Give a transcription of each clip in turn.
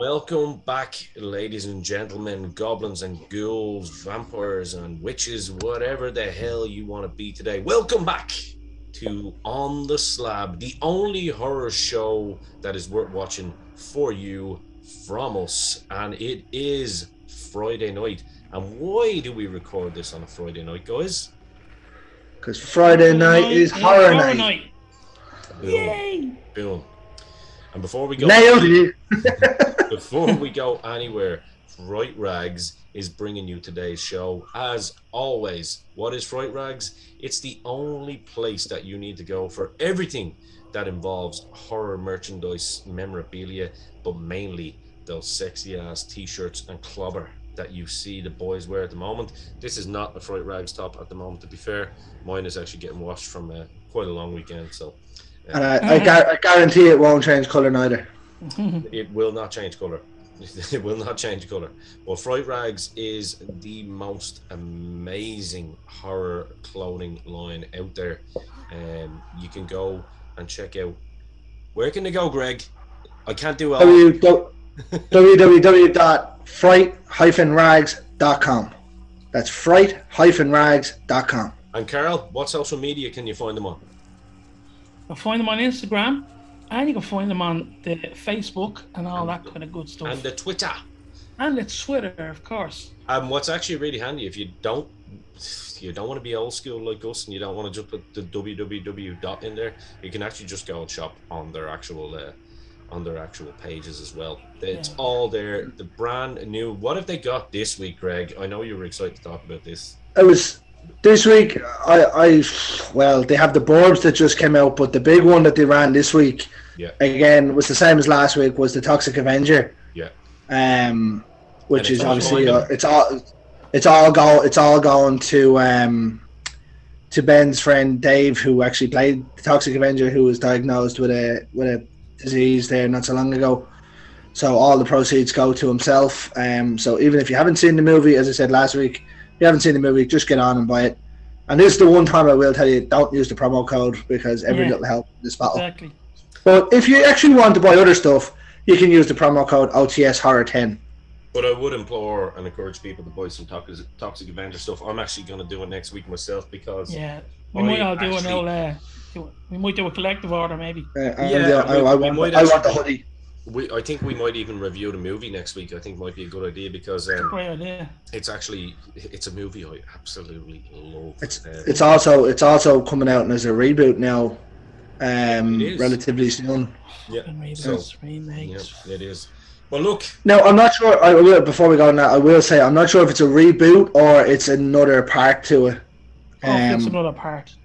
Welcome back, ladies and gentlemen, goblins and ghouls, vampires and witches, whatever the hell you want to be today. Welcome back to On the Slab, the only horror show that is worth watching for you from us. And it is Friday night. And why do we record this on a Friday night, guys? Because Friday night is horror night. Boom. Yay! Boom. And before we go, nailed it. Before we go anywhere, Fright Rags is bringing you today's show. As always, what is Fright Rags? It's the only place that you need to go for everything that involves horror merchandise, memorabilia, but mainly those sexy ass t-shirts and clobber that you see the boys wear at the moment. This is not a Fright Rags top at the moment, to be fair. Mine is actually getting washed from quite a long weekend, so. And I guarantee it won't change colour neither. It will not change colour. It will not change colour. But Fright Rags is the most amazing horror clothing line out there. You can go and check out. Where can they go, Greg? I can't do all. www.fright-rags.com. That's fright-rags.com. And Carl, what social media can you find them on? You can find them on Instagram, and you can find them on the Facebook and all that kind of good stuff. And the Twitter. And the Twitter, of course. What's actually really handy, if you don't want to be old school like us, and you don't want to just put the www dot in there, you can actually just go and shop on their actual pages as well. It's all there. The brand new. What have they got this week, Greg? I know you were excited to talk about this. It was this week. Well, they have the Burbs that just came out, but the big one that they ran this week, again, was the same as last week. Was the Toxic Avenger. Yeah. Which is obviously it's all going to Ben's friend Dave, who actually played the Toxic Avenger, who was diagnosed with a disease there not so long ago. So all the proceeds go to himself. So even if you haven't seen the movie, as I said last week, if you haven't seen the movie, just get on and buy it. And this is the one time I will tell you, don't use the promo code, because every little helps in this battle. Exactly. But if you actually want to buy other stuff, you can use the promo code OTS Horror 10. But I would implore and encourage people to buy some Toxic Avenger stuff. I'm actually going to do it next week myself, because we might all do we might do a collective order maybe. I want the hoodie. I think we might even review the movie next week. I think might be a good idea, because great idea. It's a movie I absolutely love. It's also coming out as a reboot now, relatively soon. Yeah, remakes. Yeah, it is. Well, look. Now, I'm not sure. Before we go on that, I will say I'm not sure if it's a reboot or it's another part to it. It's another part.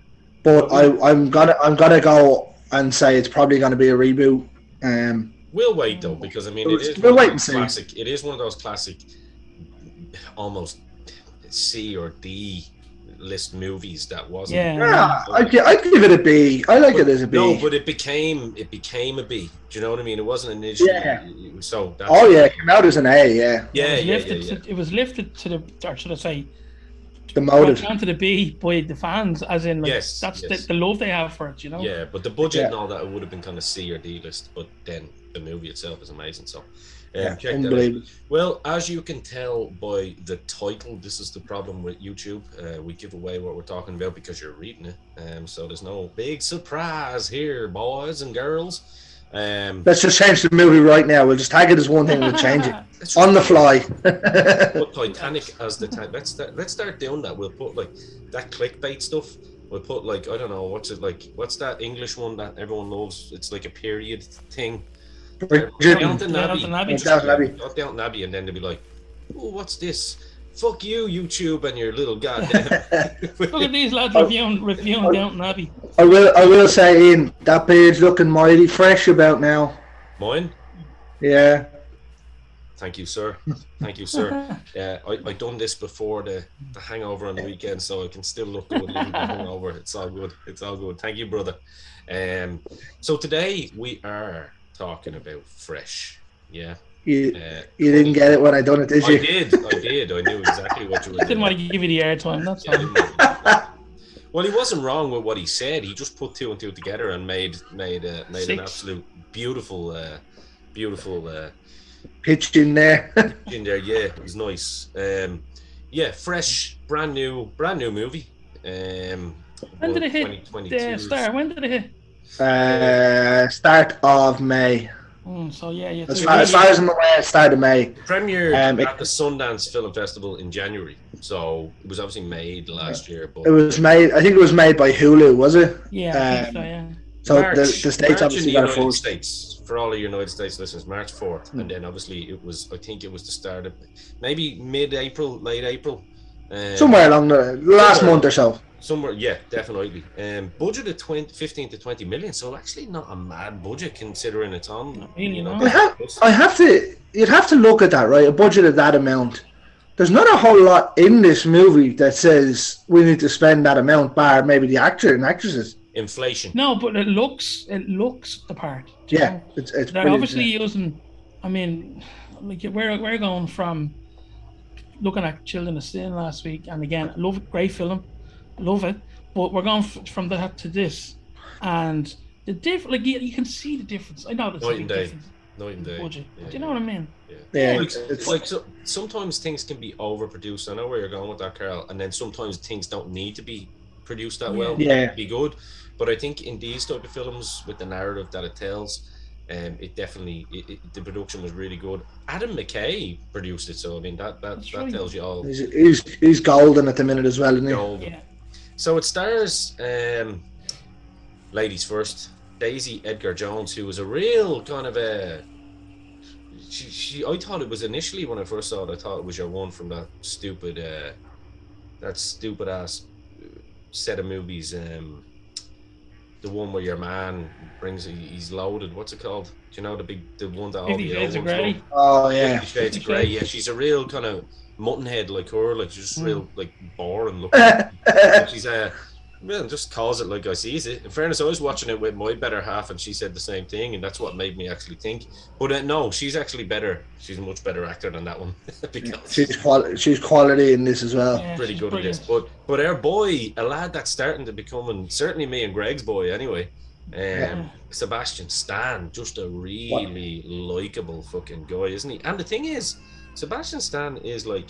But I'm gonna go and say it's probably gonna be a reboot. We'll wait though, because I mean, we'll wait and see. Classic. It is one of those classic, almost C or D list movies that wasn't. I'd give it a B. I like it as a B. No, but it became a B. Do you know what I mean? It wasn't initially. Yeah. So. It came out as an A. Yeah. It was lifted to the, or should I say, demoted down to the B by the fans, as in that's the love they have for it, you know. Yeah, but the budget and all that, it would have been kind of C or D list, but then the movie itself is amazing. So check that out. Well, as you can tell by the title, this is the problem with YouTube. We give away what we're talking about because you're reading it. So there's no big surprise here, boys and girls. Let's just change the movie right now. We'll just tag it as one thing and we'll change it on the fly. Put Titanic as the tag. Let's start doing that. We'll put like that clickbait stuff. We'll put like, I don't know, what's that English one that everyone loves? It's like a period thing. Downton Abbey, and then they'll be like, oh, what's this? Fuck you, YouTube, and your little goddamn. Look at these lads reviewing Downton Abbey. I will say, Ian, that beard's looking mighty fresh about now. Mine? Yeah. Thank you, sir. Thank you, sir. I done this before the hangover on the weekend, so I can still look good even the hangover. It's all good. It's all good. Thank you, brother. So today we are talking about fresh. Yeah. You didn't get it when I done it, did you? I did. I knew exactly what you were doing. Didn't want to give you the airtime, that's all. Well, he wasn't wrong with what he said. He just put two and two together and made an absolute beautiful pitched in there. Yeah, it was nice. Yeah, fresh, brand new movie. When did it hit? The start. When did it hit? Start of May. So yeah. As far as I'm aware, start of May. Premiered at the Sundance Film Festival in January, so it was obviously made last year. But it was made. I think it was made by Hulu, was it? Yeah, I think so. Yeah. So March, the States obviously got it first. States, for all of your United States listeners, March 4th, and then obviously it was. I think it was the start of maybe mid-April, late April. Somewhere along the last month or so. Somewhere, yeah, definitely. Budget of 15 to 20 million, so actually not a mad budget considering it's on. You'd have to look at that, right? A budget of that amount. There's not a whole lot in this movie that says we need to spend that amount, bar maybe the actor and actresses. Inflation. No, but it looks the part. Yeah, it's they're obviously using. I mean, like we're going from looking at Children of Sin last week, and again, love it, great film. Love it, but we're going from that to this, and the like you can see the difference. I know there's a big difference. Night and day. Budget. Yeah. Do you know what I mean? Yeah. It's like sometimes things can be overproduced. I know where you're going with that, Carl. And then sometimes things don't need to be produced that well. Yeah. Be good. But I think in these type of films, with the narrative that it tells, it definitely the production was really good. Adam McKay produced it, so I mean that tells you all. He's golden at the minute as well, isn't he? Golden. Yeah. So it stars, ladies first, Daisy Edgar Jones, who was a real kind of a. I thought it was initially when I first saw it. I thought it was your one from that stupid ass set of movies. The one where your man he's loaded. What's it called? Do you know the one that all the old ones love? Oh yeah, 50 Shades of Grey. Yeah, she's a real kind of mutton head like her, like just real like boring looking. She's well, just calls it like I sees it. In fairness, I was watching it with my better half, and she said the same thing, and that's what made me actually think. But no, she's actually better. She's a much better actor than that one. Because she's quality in this as well. Yeah, pretty good at this. But our boy, a lad that's starting to become, and certainly me and Greg's boy anyway. Sebastian Stan, just a really likable fucking guy, isn't he? And the thing is, Sebastian Stan is like.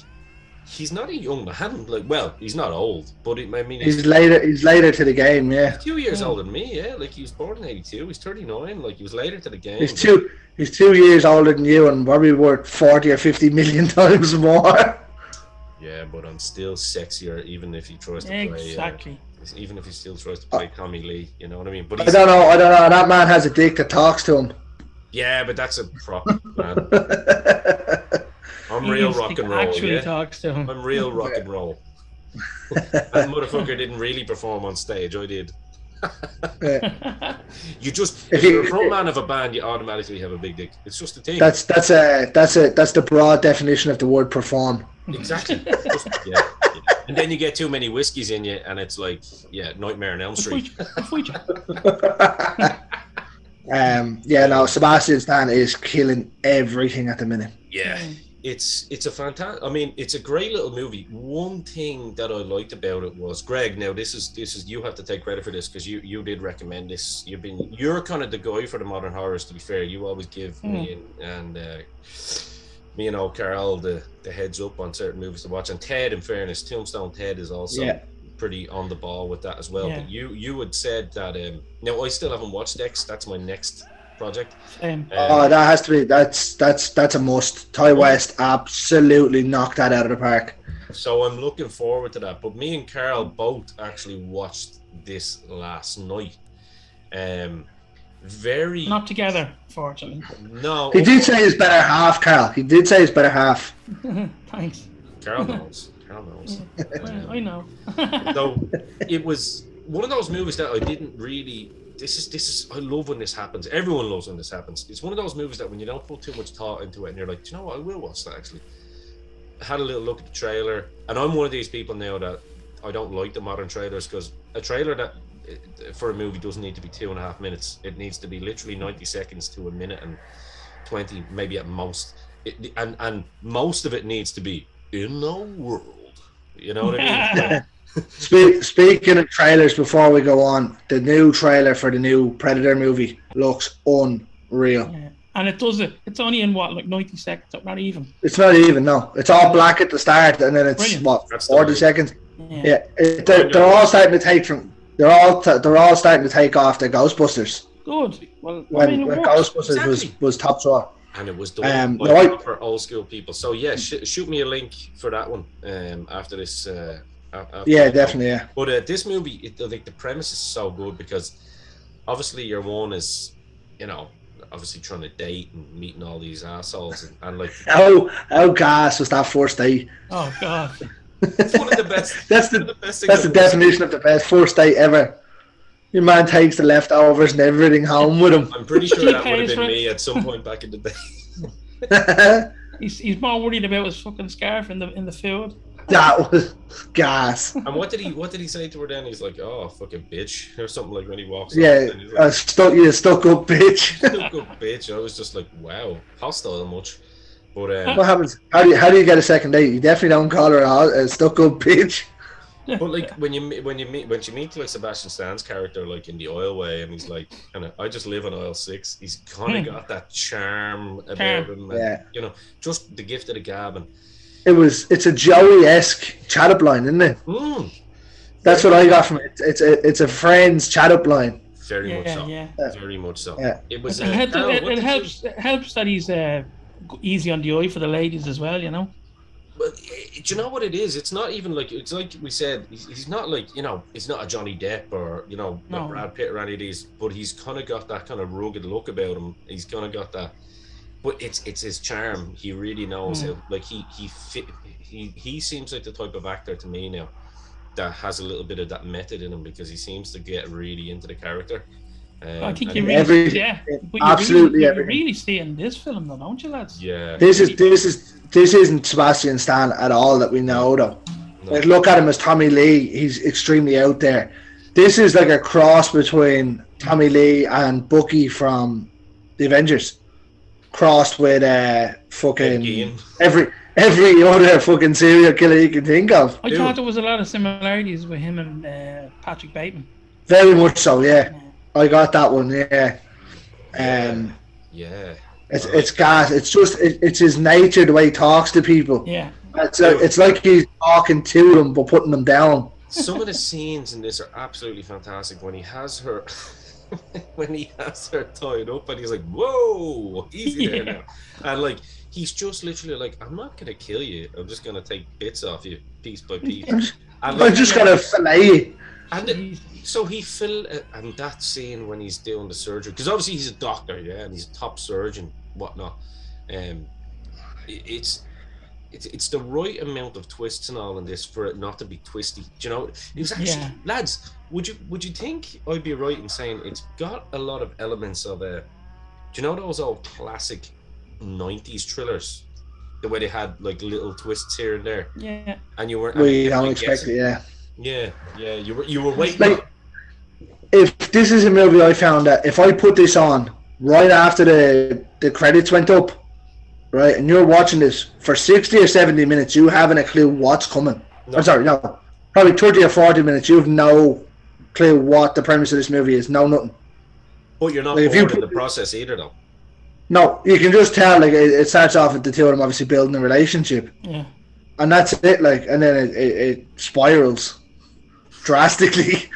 He's not a young man. Like, well, he's not old, but I mean, he's later to the game. Yeah, he's 2 years older than me. Yeah, like he was born in '82. He's 39. Like he was later to the game. He's 2 years older than you, and probably worth 40 or 50 million times more. Yeah, but I'm still sexier, even if he tries to play. Exactly. Even if he still tries to play Tommy Lee, you know what I mean? But I don't know. That man has a dick that talks to him. Yeah, but that's a prop, man. I'm real rock and roll. Actually talks to him. I'm real rock and roll. That motherfucker didn't really perform on stage. I did. If you're a front man of a band, you automatically have a big dick. It's just a thing. That's the broad definition of the word perform. Exactly. Yeah. And then you get too many whiskeys in you, and it's like, Nightmare on Elm Street. Sebastian Stan is killing everything at the minute. Yeah. It's a fantastic. I mean, it's a great little movie. One thing that I liked about it was, Greg. Now, this is you have to take credit for this because you did recommend this. You're kind of the guy for the modern horrors. To be fair, you always give me and old Carl the heads up on certain movies to watch. And Ted, in fairness, Tombstone Ted is also pretty on the ball with that as well. Yeah. But you had said that. Now, I still haven't watched X. That's my next project. That has to be that's a must. Ty West absolutely knocked that out of the park. So I'm looking forward to that. But me and Carl both actually watched this last night. Very not together, fortunately. No, he did say his better half, Carl. He did say his better half. Thanks. Carl knows. Well, I know. So it was one of those movies that I didn't really. This is. I love when this happens. Everyone loves when this happens. It's one of those movies that when you don't put too much thought into it, and you're like, do you know what? I will watch that actually. I had a little look at the trailer, and I'm one of these people now that I don't like the modern trailers because a trailer that for a movie doesn't need to be 2.5 minutes. It needs to be literally 90 seconds to a minute and 20, maybe at most. And most of it needs to be in the world. You know what I mean? Speaking of trailers, before we go on, the new trailer for the new Predator movie looks unreal. And it does it. It's only in what, like 90 seconds, not even. It's not even, no. It's all black at the start, and then it's brilliant. What, that's 40 seconds? Yeah. They're all starting to take from. They're all starting to take off the Ghostbusters. Good. Well, when Ghostbusters was top drawer. And it was done for old school people. So yeah, shoot me a link for that one after this. Yeah, definitely. Yeah. But this movie, like the premise is so good because obviously your one is, obviously trying to date and meeting all these assholes and like. How gas was that first date? Oh God. It's one of the best. That's the definition of the best first date ever. Your man takes the leftovers and everything home with him. I'm pretty sure that would have been me at some point back in the day. He's more worried about his fucking scarf in the field. That was gas. And what did he say to her then? He's like, "Oh, fucking bitch," or something like when he walks. Yeah, like, stuck up bitch. Stuck up bitch. I was just like, wow, hostile much. But what happens? How do you get a second date? You definitely don't call her a stuck up bitch. But like when she meets like Sebastian Stan's character, like in the oil way, and he's like, I just live on aisle 6. He's kind of got that charm about him, and, just the gift of the gab. And it's a Joey-esque chat-up line, isn't it? That's what I got from it. It's a friend's chat-up line. Very much so. Yeah. Very much so. Yeah. It was. It helps that he's easy on the eye for the ladies as well, But do you know what it is? It's not even like, it's like we said, he's not like, he's not a Johnny Depp or, a Brad Pitt or any of these, but he's kind of got that kind of rugged look about him. He's kind of got that, but it's his charm. He really knows how, like he seems like the type of actor to me now that has a little bit of that method in him because he seems to get really into the character. I think you really, absolutely, you really see in this film, though, don't you, lads? Yeah. This isn't Sebastian Stan at all that we know, though. No. Like, look at him as Tommy Lee. He's extremely out there. This is like a cross between Tommy Lee and Bucky from the Avengers, crossed with fucking every other fucking serial killer you can think of. I thought there was a lot of similarities with him and Patrick Bateman. Very much so, yeah. I got that one, yeah. Yeah. It's gas. It's just it's his nature, the way he talks to people. Yeah. It's like he's talking to them but putting them down. Some of the scenes in this are absolutely fantastic. When he has her, tied up, and he's like, "Whoa, easy there now," and like he's just literally like, "I'm not gonna kill you. I'm just gonna take bits off you, piece by piece." I'm just gonna fillet you. And so he and that scene when he's doing the surgery, because obviously he's a doctor, and he's a top surgeon, whatnot. It's the right amount of twists and all in this for it not to be twisty. Do you know? It was actually, lads, would you think I'd be right in saying it's got a lot of elements of do you know those old classic 90s thrillers? The way they had like little twists here and there. Yeah. And you weren't. We don't expect it, yeah. Yeah. You were waiting. Like, if this is a movie, I found that if I put this on right after the credits went up, right, and you're watching this for 60 or 70 minutes, you haven't a clue what's coming. No. I'm sorry, no, probably 30 or 40 minutes, you have no clue what the premise of this movie is. No, nothing. But you're not bored in the process either, though. No, you can just tell. Like it starts off with the two of them obviously building a relationship. Yeah. And that's it. Like, and then it spirals drastically.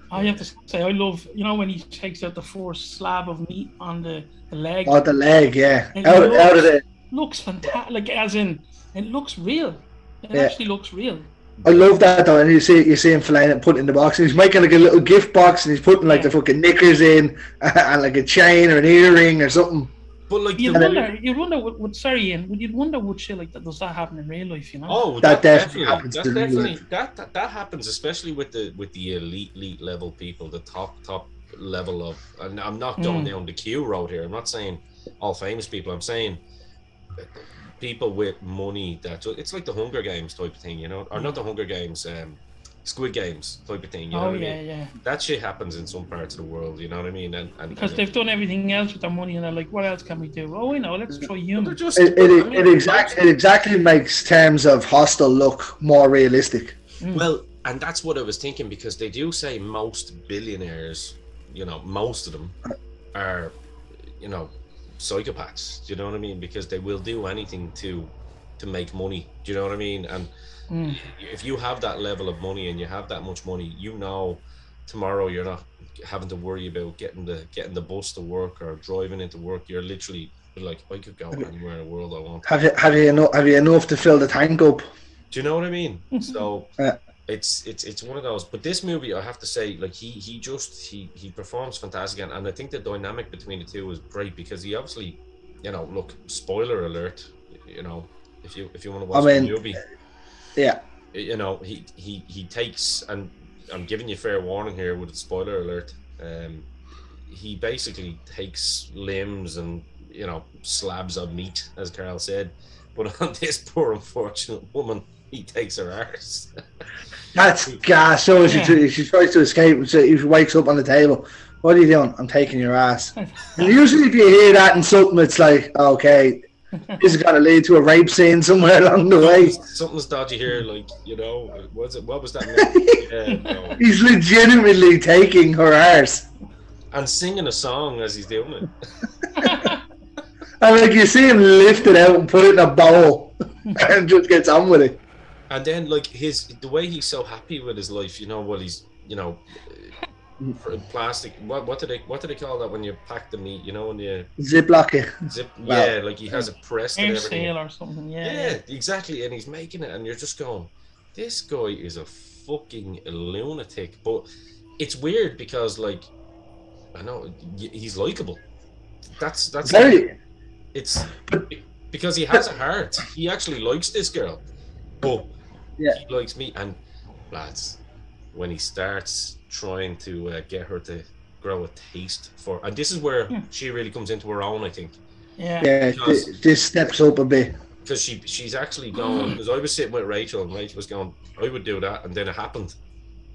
I have to say, I love, when he takes out the first slab of meat on the leg. Oh, the leg, yeah. Out of it. Looks fantastic. Like, as in, it looks real. It actually looks real. I love that though, and you see him filleting and putting it in the box, and he's making like a little gift box, and he's putting like the fucking knickers in, and like a chain or an earring or something. But like, you'd wonder, would shit like that, does that happen in real life? Oh, that definitely happens. That happens, especially with the elite level people, the top level of. And I'm not going down the Q road here. I'm not saying all famous people. I'm saying people with money. It's like the Hunger Games type of thing, or not the Hunger Games. Squid Games type of thing, you know what I mean? Yeah. That shit happens in some parts of the world, you know what I mean? And because they've done everything else with their money, and they're like, what else can we do? Oh, we know, let's try humans. It exactly makes terms of Hostel look more realistic. Well, and that's what I was thinking, because they do say most billionaires, most of them are, psychopaths. Do you know what I mean? Because they will do anything to make money. Do you know what I mean? And if you have that level of money and you have that much money, you know, tomorrow you're not having to worry about getting the bus to work or driving into work. You're literally like, I could go anywhere in the world I want. Have you enough to fill the tank up? Do you know what I mean? So it's one of those. But this movie, I have to say, like he performs fantastic, and I think the dynamic between the two is great, because he obviously, you know, look, spoiler alert, you know, if you want to watch the movie, you know, he takes, and I'm giving you fair warning here with a spoiler alert, he basically takes limbs and, you know, slabs of meat, as Carl said, but on this poor unfortunate woman, he takes her arse. That's gas. So she tries to escape, so he wakes up on the table. What are you doing? I'm taking your ass. And usually if you hear that in something, it's like, okay, this is going to lead to a rape scene somewhere along the way. Something's dodgy here, like, you know, what was that? No. He's legitimately taking her arse. And singing a song as he's doing it. And like, you see him lift it out and put it in a bowl and just gets on with it. And then, like, the way he's so happy with his life, you know, while he's, you know, plastic. What do they call that when you pack the meat? You know, when you Ziplock it. Yeah, like he has it pressed and everything. Air or something. Yeah, exactly. And he's making it, and you're just going, this guy is a fucking lunatic. But it's weird because, like, I know he's likable. That's very. It's because he has a heart. He actually likes this girl, but he likes me. And lads, when he starts trying to get her to grow a taste for, and this is where she really comes into her own, I think. Yeah, this steps up a bit. Because she's actually going, because I was sitting with Rachel, and Rachel was going, I would do that, and then it happened.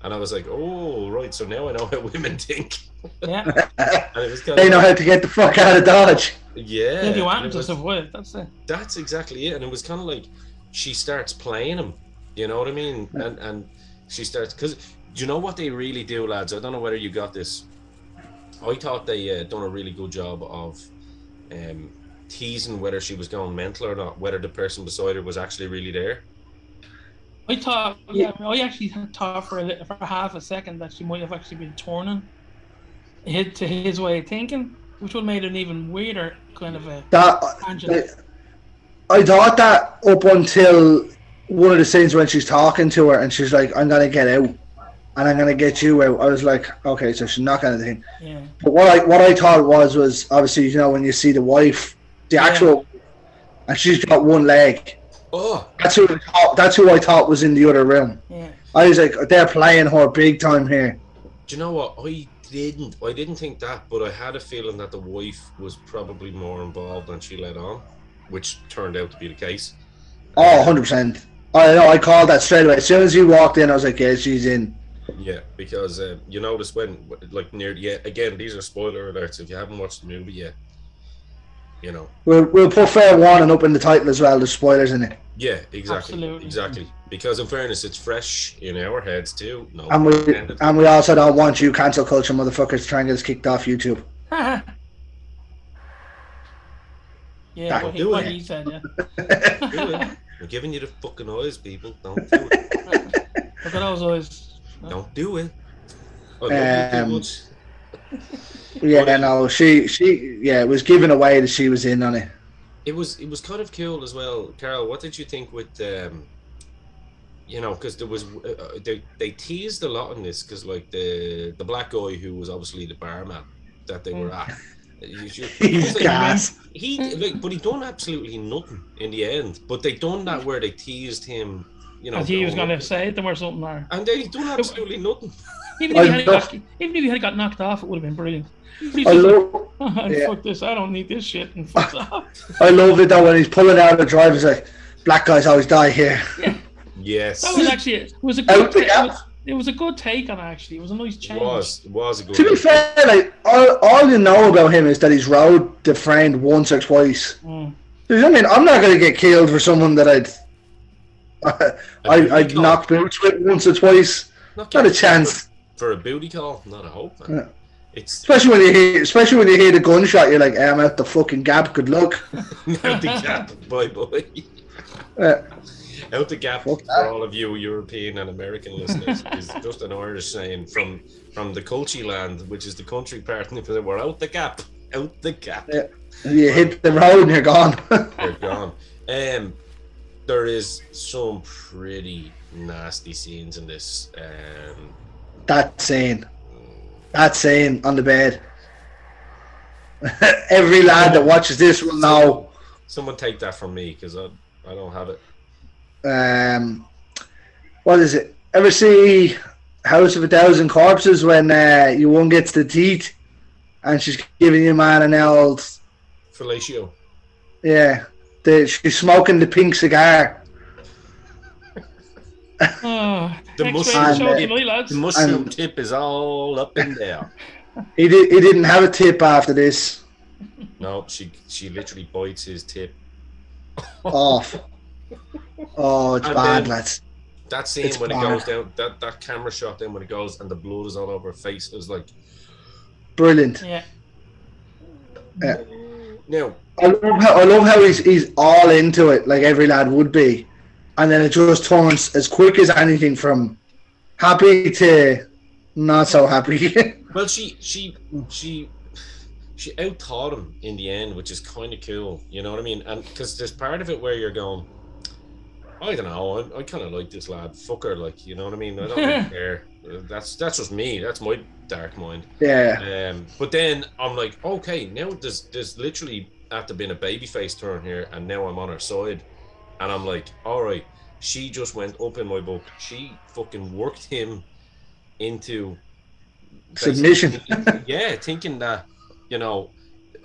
And I was like, oh, right, so now I know how women think. Yeah. And it was kind they know how to get the fuck out of Dodge. Yeah. You want to avoid it, that's exactly it. And it was kind of like, she starts playing him, you know what I mean? And she starts, because do you know what they really do, lads? I don't know whether you got this. I thought they done a really good job of teasing whether she was going mental or not, whether the person beside her was actually really there. I thought, I actually thought for half a second that she might have actually been turning to his way of thinking, which would have made it an even weirder kind of a tangent. I thought that up until one of the scenes when she's talking to her and she's like, I'm going to get out and I'm going to get you out. I was like, okay, so she's not going to think. Yeah. But what I thought was obviously, you know, when you see the wife, the actual, and she's got one leg. Oh, that's who I thought was in the other room. Yeah. I was like, they're playing her big time here. Do you know what? I didn't think that, but I had a feeling that the wife was probably more involved than she let on, which turned out to be the case. Oh, 100%. I know. I called that straight away. As soon as he walked in, I was like, yeah, she's in. Yeah, because you notice when, like, again, these are spoiler alerts. If you haven't watched the movie yet, you know. We'll put fair warning up in the title as well. There's spoilers in it. Yeah, exactly. Absolutely. Exactly. Because in fairness, it's fresh in our heads too. No, and we also don't want you cancel culture motherfuckers to try and get us kicked off YouTube. Yeah, what he said, yeah. Do it. We're giving you the fucking eyes, people. Don't do it. Look at those eyes. Don't do it. I love you too much. Yeah, no, she it was given away that she was in on it. It was kind of cool as well, Carol. What did you think with you know, because there was they teased a lot in this, because like the black guy who was obviously the barman that they were at. He's gas. But he done absolutely nothing in the end. But they done that where they teased him, you know. As he was going to say them or something, and then he done absolutely nothing. Even if he had got knocked off, it would have been brilliant. Fuck this! I don't need this shit. And fuck off. I love it though when he's pulling out the drive. He's like, "Black guys always die here." Yeah. Yes. That was actually it was a good. It was a good take on it, actually. It was a nice change. It was a good. To be fair, like all you know about him is that he's rode the friend once or twice. I mean, I'm not going to get killed for someone that I'd knocked boots with once or twice. Not a chance. For a booty call, not a hope. Man. especially when you hear the gunshot, you're like, hey, I'm out the fucking gap. Good luck. Out the gap, bye. Out the gap for all of you European and American listeners is just an Irish saying from the Colchi land, which is the country part. We're out the gap. Out the gap. Yeah. You hit the road and you're gone. You're gone. There is some pretty nasty scenes in this. That scene on the bed. Every lad that watches this will know. Someone take that from me because I don't have it. What is it? Ever see House of a Thousand Corpses when you one gets the teeth and she's giving your man an old fellatio? Yeah, she's smoking the pink cigar. The mushroom tip is all up in there. He didn't have a tip after this. No, she literally bites his tip off. Oh, it's bad, lads. That scene when it goes down, that camera shot then when it goes and the blood is all over her face, it was like brilliant. Yeah. Now I love how he's all into it, like every lad would be, and then it just turns as quick as anything from happy to not so happy. Well, she out-thought him in the end, which is kind of cool. You know what I mean? And because there's part of it where you're going, I don't know, I kind of like this lad. Fuck her, like, you know what I mean? I don't really care. That's just me. That's my dark mind. Yeah. But then I'm like, okay, now there's literally after being a babyface turn here, and now I'm on her side, and I'm like, all right, she just went up in my book. She fucking worked him into submission. Thinking that, you know,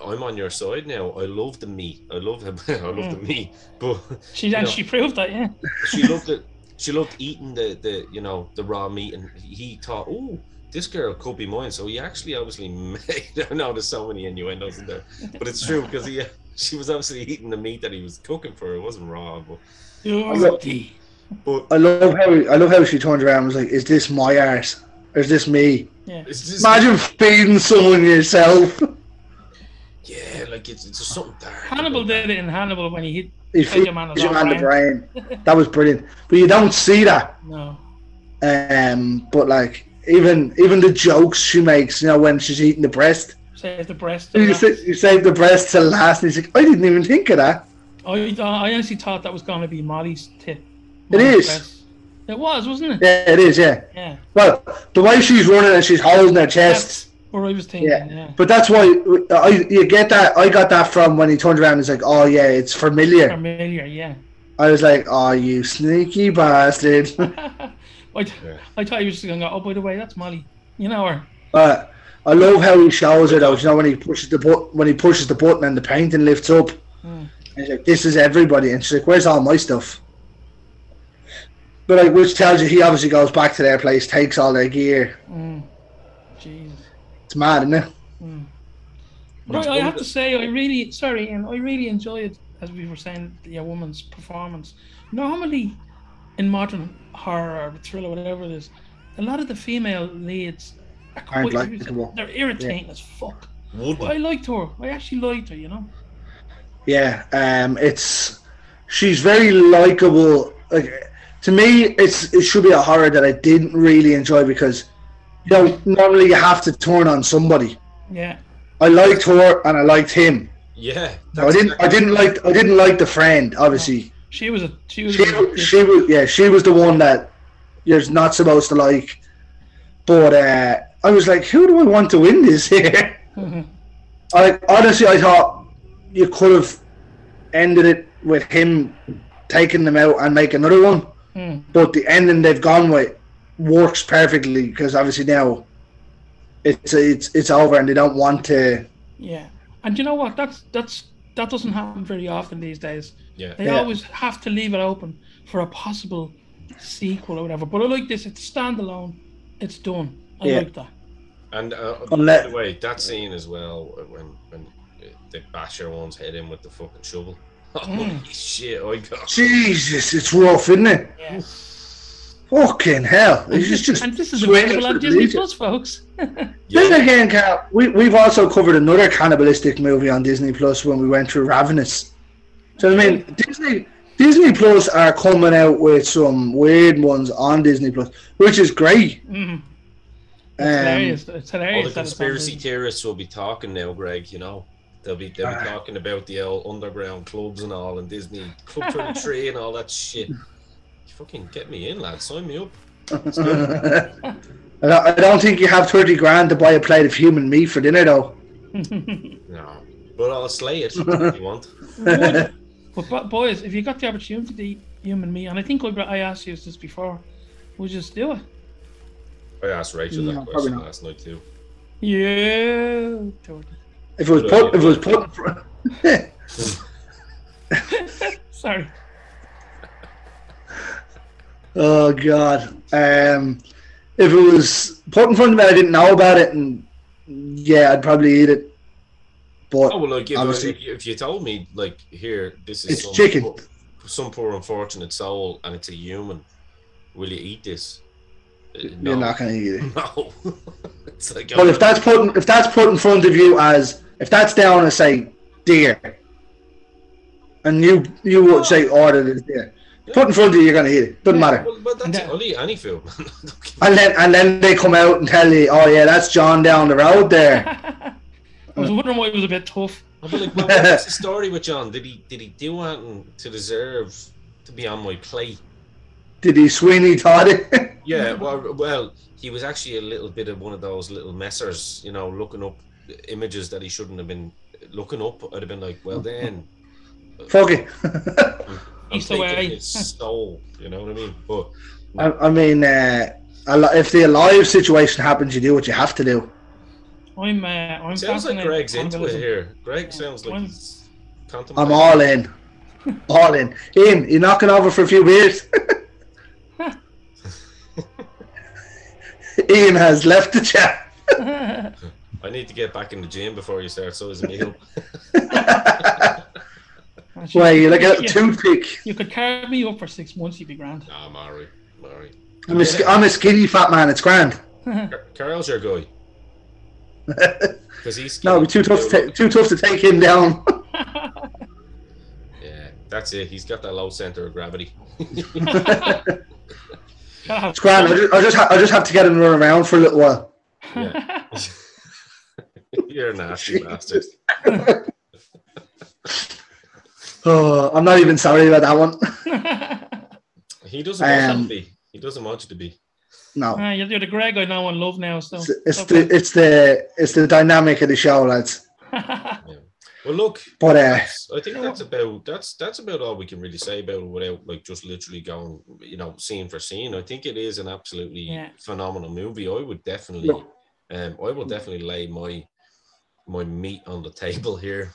I'm on your side now. I love the meat. I love the meat. But she proved that, yeah. She loved it. She loved eating the you know, the raw meat, and he thought, oh, this girl could be mine. So he actually obviously made. I know there's so many innuendos in there, but it's true because she was obviously eating the meat that he was cooking for her. It wasn't raw, but I love how she turned around and was like, "Is this my arse? Or is this me?" Yeah. Imagine feeding someone yourself. Yeah, like it's just something dark. Hannibal did it in Hannibal when he feed your man the brain. That was brilliant, but you don't see that. No. But like even the jokes she makes, you know, when she's eating the breast. Save the breast. You save the breast till last, and he's like, I didn't even think of that. I honestly thought that was going to be Molly's tip. It is. Breast. It was, wasn't it? Yeah, it is. Yeah. Yeah. Well, the way she's running and she's holding her chest. That's what I was thinking. Yeah. But that's why you get that. I got that from when he turned around and he's like, "Oh yeah, it's familiar." Familiar, yeah. I was like, "Oh, you sneaky bastard." I thought he was just going to go, "Oh, by the way, that's Molly." You know her. I love how he shows her though. You know, when he pushes the button and the painting lifts up. And he's like, "This is everybody," and she's like, "Where's all my stuff?" But like, which tells you he obviously goes back to their place, takes all their gear. Jesus. It's mad, isn't it? But I have to say, I really enjoyed, as we were saying, the woman's performance. Normally, in modern horror or thriller, whatever it is, a lot of the female leads are quite irritating. They're irritating as fuck. But I liked her. I actually liked her, you know. Yeah, she's very likable. Like, to me, it should be a horror that I didn't really enjoy because, you know, normally you have to turn on somebody. Yeah. I liked her and I liked him. Yeah. So I didn't like the friend. Obviously, no, she was the one that you're not supposed to like. But I was like, who do I want to win this here? Honestly, I thought you could have ended it with him taking them out and make another one. But the ending they've gone with works perfectly because obviously now it's over and they don't want to. Yeah, and you know what? That doesn't happen very often these days. Yeah, they always have to leave it open for a possible sequel or whatever. But I like this. It's standalone. It's done. I like that. And by the way, that scene as well when they bash everyone's head in with the fucking shovel. Holy shit! I got Jesus, it's rough, isn't it? Yes. Fucking hell! Just and this is available on Disney Plus, folks. Then again, Carl, we've also covered another cannibalistic movie on Disney Plus when we went through Ravenous. So I mean, Disney Plus are coming out with some weird ones on Disney Plus, which is great. Mm. It's hilarious. All the conspiracy theorists will be talking now, Greg. You know, they'll be talking about the old underground clubs and all, and Disney Club 23 and all that shit. Fucking get me in, lad. Sign me up. I don't think you have 30 grand to buy a plate of human meat for dinner, though. No, but I'll slay it if you want. But boys, if you got the opportunity to eat human meat, and I think I asked you this before, would you just do it? I asked Rachel that question last night too. Yeah. If it was put. Sorry. Oh God! If it was put in front of me, I didn't know about it, and yeah, I'd probably eat it. But if you told me like, here, this is chicken, some poor unfortunate soul, and it's a human, will you eat this? No. You're not gonna eat it. No. It's like, but if that's put in front of you if that's down as say deer, and you would say order this deer. Put in front of you, you're gonna eat it. Doesn't matter. But that's I'll eat any food. and then they come out and tell you, oh yeah, that's John down the road there. I was wondering why it was a bit tough. I'll be like, well, what's the story with John? Did he do anything to deserve to be on my plate? Did he Sweeney Todd it? Yeah, well, he was actually a little bit of one of those little messers, you know, looking up images that he shouldn't have been looking up. I'd have been like, well then, fuck it. I'm taking his soul, you know what I mean? But I mean, if the alive situation happens, you do what you have to do. I'm sounds like Greg's into it here. Greg sounds like he's contemplating. I'm all in. All in. Ian, you knocking over for a few beers? Ian has left the chat. I need to get back in the gym before you start sizing me up. Well, you like a toothpick. You could carry me up for 6 months, you'd be grand. Nah, I'm alright. I'm a skinny fat man, it's grand. Carl's your guy. Because he's no, too tough to take him down. Yeah, that's it. He's got that low center of gravity. It's grand. I just have to get him to run around for a little while. Yeah. You're a nasty bastard. Oh, I'm not even sorry about that one. He doesn't want to be. He doesn't want you to be. No. You're the Greg I know and love now. So it's the dynamic of the show, lads. Yeah. Well, look, but I think that's about all we can really say about it without like just literally going, you know, scene for scene. I think it is an absolutely phenomenal movie. I would definitely, I will definitely lay my meat on the table here.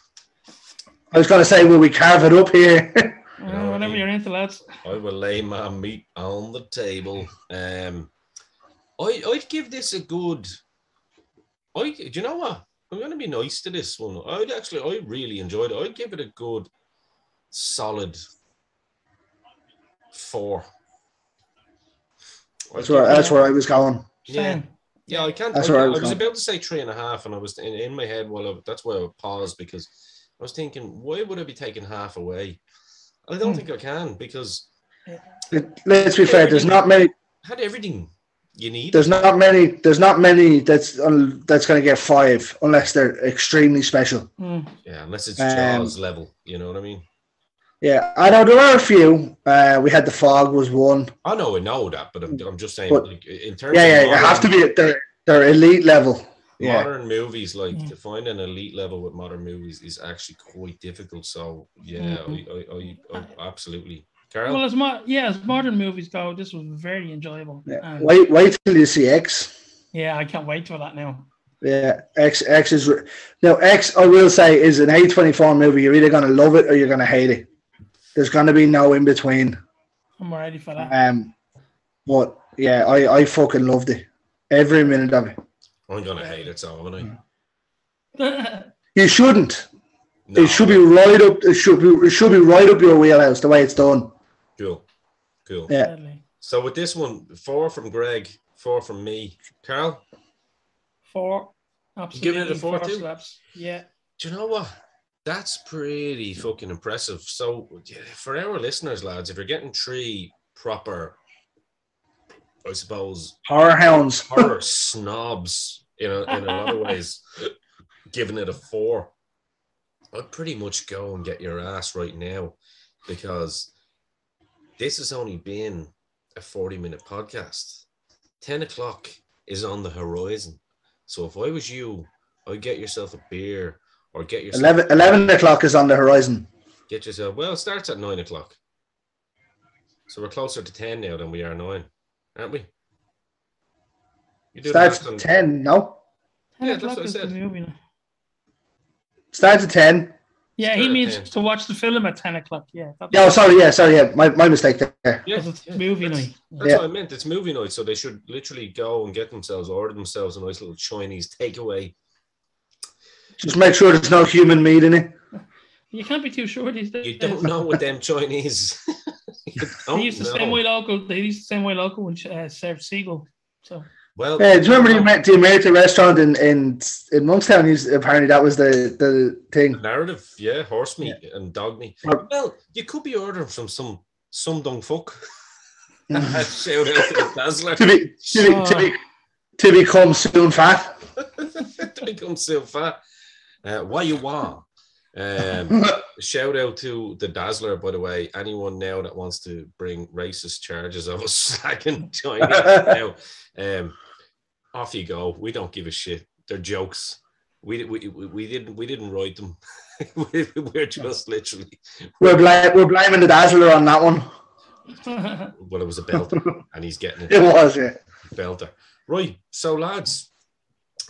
I was going to say, will we carve it up here? Whatever you're into, lads. I will lay my meat on the table. I'd give this a good. Do you know what? I'm going to be nice to this one. I really enjoyed it. I'd give it a good, solid 4. That's where I was going. Yeah. Yeah, I can't. I was about to say 3.5, and I was in my head. Well, that's why I paused, because I was thinking, why would I be taking half away? I don't think I can, because let's be fair. There's not many. Had everything you need. There's not many that's going to get 5 unless they're extremely special. Yeah, unless it's Jaws level. You know what I mean? Yeah, I know there are a few. We had The Fog was one. I know that, but I'm just saying, like, in terms. Yeah, you have to be. They're elite level. Modern movies, like to find an elite level with modern movies is actually quite difficult. So yeah, I absolutely. Carol? Well, as modern movies go, this was very enjoyable. Yeah. Wait till you see X. Yeah, I can't wait for that now. Yeah, X is now X. I will say is an A24 movie. You're either gonna love it or you're gonna hate it. There's gonna be no in between. I'm ready for that. But yeah, I fucking loved it. Every minute of it. I'm gonna hate it, so am I? You shouldn't. No. It should be right up. It should be right up your wheelhouse the way it's done. Cool. Yeah. So with this one, 4 from Greg, 4 from me. Carl? 4. Absolutely. Giving it a 4 too? Slabs. Yeah. Do you know what? That's pretty fucking impressive. So for our listeners, lads, if you're getting 3 proper, I suppose, horror hounds, horror snobs in a lot of ways, giving it a 4, I'd pretty much go and get your ass right now, because this has only been a 40-minute podcast. 10 o'clock is on the horizon. So if I was you, I'd get yourself a beer or get yourself... 11 o'clock is on the horizon. Get yourself... Well, it starts at 9 o'clock. So we're closer to 10 now than we are 9, aren't we? Starts at 10, no? 10 yeah, that's what I said. Starts at 10. Yeah, he means to watch the film at 10 o'clock. Yeah. Sorry. My mistake there. Yeah, it's movie night. That's what I meant. It's movie night, so they should literally go and order themselves a nice little Chinese takeaway. Just make sure there's no human meat in it. You can't be too sure these days. You don't know with them Chinese. They used the same way local when served seagull. So. Well, do you remember the American restaurant in Monkstown? Apparently, that was the thing. The narrative, yeah, horse meat and dog meat. Well, you could be ordering from some dung fuck. Shout out to the Dazzler. To become soon fat. To become soon fat. What you want? Shout out to the Dazzler, by the way. Anyone now that wants to bring racist charges of us slagging China now, off you go. We don't give a shit. They're jokes. We didn't write them. We're just literally we're blaming the Dazzler on that one. Well, it was a belter, and he's getting it. It was, yeah, belter. Right. So, lads,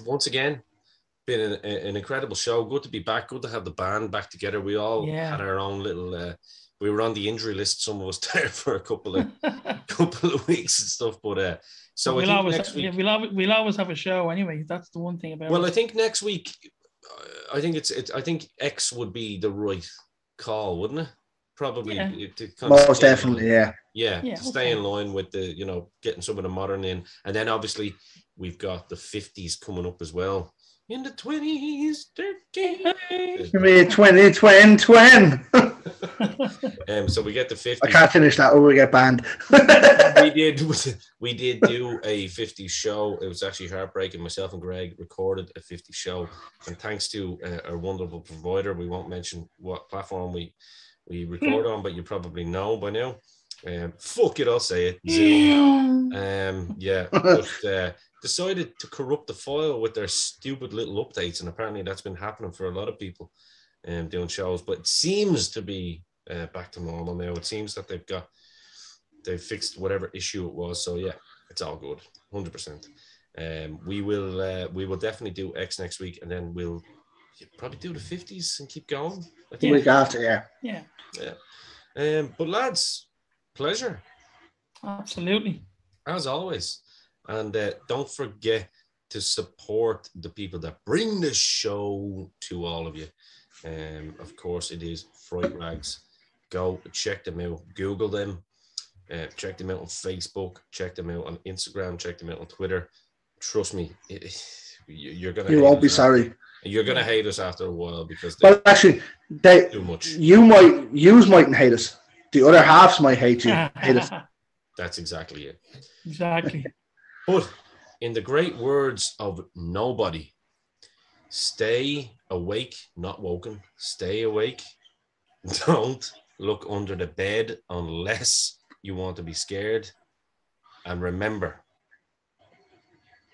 once again, been an incredible show. Good to be back. Good to have the band back together. We all had our own little. We were on the injury list. Some of us there for a couple of weeks and stuff. But so we'll always have a show anyway. That's the one thing about. Well, I think next week, I think I think X would be the right call, wouldn't it? Probably. Most definitely, yeah. Yeah, stay in line with the getting some of the modern in, and then obviously we've got the 50s coming up as well. In the 20s, 30s. 20. So we get the 50s. I can't finish that or we get banned. we did do a 50s show. It was actually heartbreaking. Myself and Greg recorded a 50s show. And thanks to our wonderful provider, we won't mention what platform we record on, but you probably know by now. Fuck it, I'll say it. Zoom. But, decided to corrupt the file with their stupid little updates, and apparently that's been happening for a lot of people doing shows, but it seems to be back to normal now. It seems that they've fixed whatever issue it was, so yeah, it's all good, 100%. We will definitely do X next week, and then we'll probably do the 50s and keep going. I think week after, yeah. But lads, pleasure, absolutely, as always. And don't forget to support the people that bring the show to all of you. Of course, it is Fright Rags. Go check them out. Google them. Check them out on Facebook. Check them out on Instagram. Check them out on Twitter. Trust me, you're gonna. You won't be sorry. You're gonna hate us after a while because. Well, actually, too much. You mightn't hate us. The other halves might hate us. That's exactly it. Exactly. But in the great words of nobody, stay awake, not woken. Stay awake. Don't look under the bed unless you want to be scared. And remember,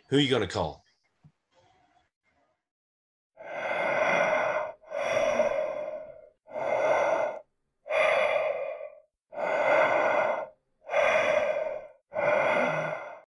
who are you going to call?